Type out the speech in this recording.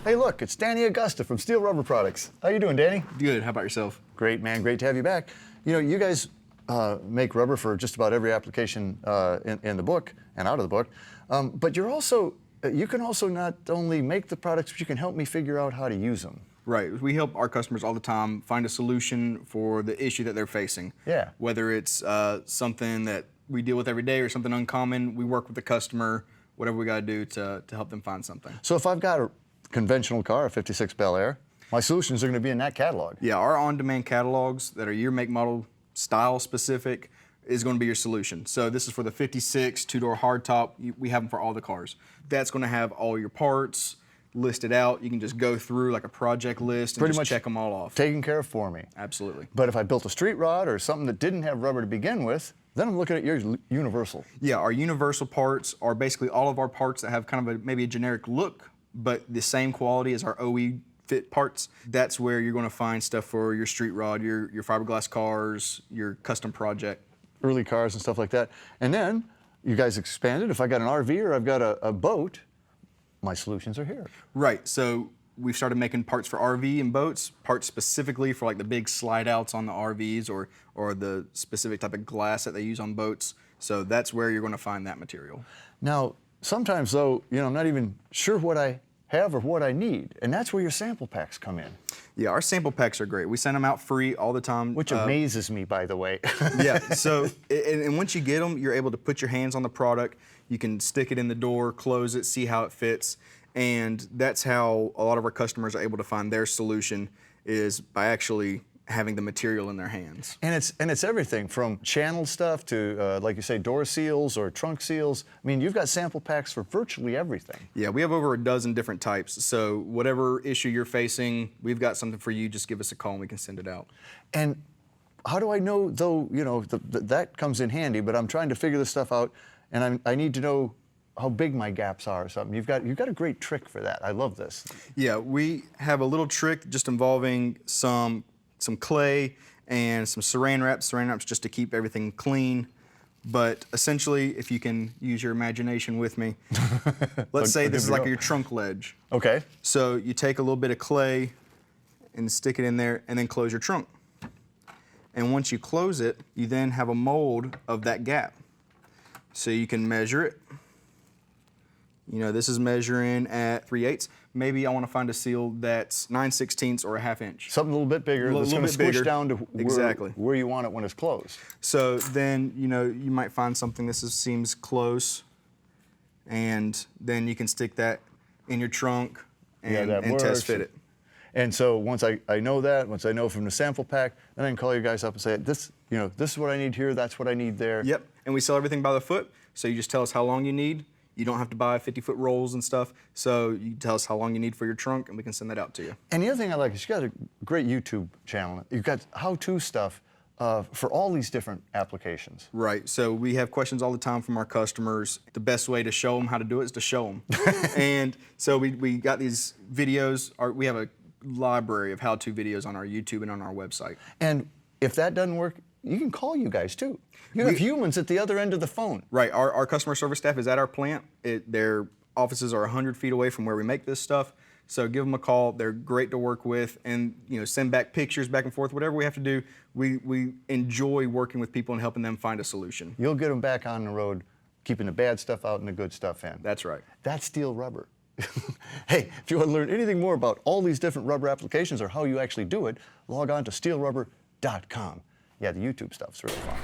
Hey, look, it's Danny Augusta from Steele Rubber Products. How you doing, Danny? Good. How about yourself? Great, man. Great to have you back. You know, you guys make rubber for just about every application in the book and out of the book, but you can also not only make the products, but you can help me figure out how to use them. Right. We help our customers all the time find a solution for the issue that they're facing. Yeah. Whether it's something that we deal with every day or something uncommon, we work with the customer, whatever we got to do to help them find something. So if I've got a conventional car, a 56 Bel Air, my solutions are going to be in that catalog. Yeah, our on-demand catalogs that are year, make, model, style specific is going to be your solution. So this is for the 56 two-door hardtop. We have them for all the cars. That's going to have all your parts listed out. You can just go through like a project list and Pretty just much check them all off. Taken care of for me. Absolutely. But if I built a street rod or something that didn't have rubber to begin with, then I'm looking at your universal. Yeah, our universal parts are basically all of our parts that have kind of maybe a generic look, but the same quality as our OE fit parts. That's where you're going to find stuff for your street rod, your fiberglass cars, your custom project. Early cars and stuff like that. And then you guys expanded. If I got an RV or I've got a boat, my solutions are here. Right. So we've started making parts for RV and boats, parts specifically for like the big slide outs on the RVs or the specific type of glass that they use on boats. So that's where you're going to find that material. Now, sometimes though, you know, I'm not even sure what I have or what I need, and that's where your sample packs come in. Yeah, our sample packs are great. We send them out free all the time. Which amazes me, by the way. Yeah, so, and once you get them, you're able to put your hands on the product. You can stick it in the door, close it, see how it fits, and that's how a lot of our customers are able to find their solution, is by actually having the material in their hands. And it's everything from channel stuff to, like you say, door seals or trunk seals. I mean, you've got sample packs for virtually everything. Yeah, we have over a dozen different types. So whatever issue you're facing, we've got something for you. Just give us a call and we can send it out. And how do I know, though, you know, that comes in handy, but I'm trying to figure this stuff out, and I need to know how big my gaps are or something. You've got a great trick for that. I love this. Yeah, we have a little trick just involving some clay and some saran wraps just to keep everything clean. But essentially, if you can use your imagination with me, let's say this is like your trunk ledge. Okay. So you take a little bit of clay and stick it in there and then close your trunk. And once you close it, you then have a mold of that gap. So you can measure it. You know, this is measuring at 3/8. Maybe I want to find a seal that's 9/16 or a ½ inch. Something a little bit bigger that's going to squish down to where you want it when it's closed. So then, you know, you might find something that seems close, and then you can stick that in your trunk and test fit it. And so once I know that, once I know from the sample pack, then I can call you guys up and say, this is what I need here, that's what I need there. Yep, and we sell everything by the foot, so you just tell us how long you need. You don't have to buy 50-foot rolls and stuff, so you tell us how long you need for your trunk, and we can send that out to you. And the other thing I like is you got a great YouTube channel. You've got how-to stuff for all these different applications. Right, so we have questions all the time from our customers. The best way to show them how to do it is to show them. And so we got these videos. We have a library of how-to videos on our YouTube and on our website. And if that doesn't work, you can call you guys too. You have humans at the other end of the phone. Right, our customer service staff is at our plant. Their offices are 100 feet away from where we make this stuff. So give them a call. They're great to work with, and send back pictures back and forth. Whatever we have to do, we enjoy working with people and helping them find a solution. You'll get them back on the road, keeping the bad stuff out and the good stuff in. That's right. That's Steele Rubber. Hey, if you want to learn anything more about all these different rubber applications or how you actually do it, log on to steelerubber.com. Yeah, the YouTube stuff's really fun.